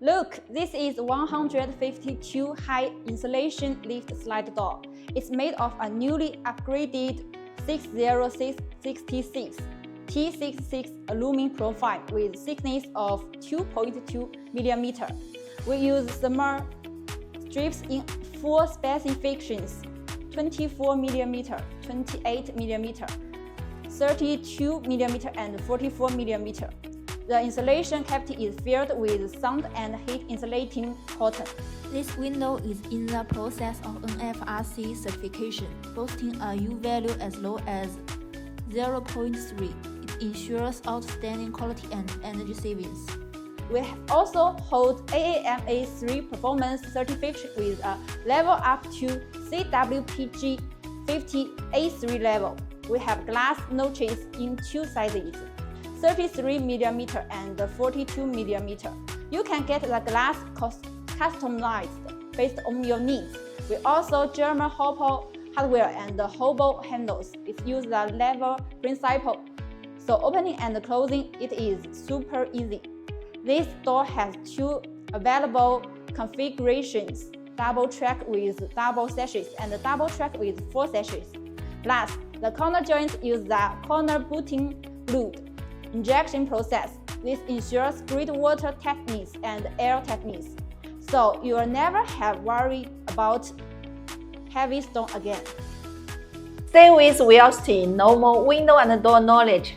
Look, this is 152 high insulation lift slide door. It's made of a newly upgraded 60666 T66 aluminum profile with thickness of 2.2 mm. We use thermal strips in 4 specifications: 24 mm, 28 mm, 32 mm, and 44 mm. The insulation cavity is filled with sound and heat insulating cotton. This window is in the process of NFRC certification, boasting a U value as low as 0.3. It ensures outstanding quality and energy savings. We also hold AAMA 3 performance certification with a level up to CWPG 50A3 level. We have glass notches in 2 sizes, 33 mm and 42 mm. You can get the glass customized based on your needs. We also German hopper hardware and hobo handles. It uses the lever principle, so opening and closing it is super easy. This door has 2 available configurations: double track with double sashes and double track with 4 sashes. Plus, the corner joints use the corner booting fluid injection process. This ensures great water tightness and air tightness, so you will never have worry about heavy stone again. Stay with Wellste, no more window and door knowledge.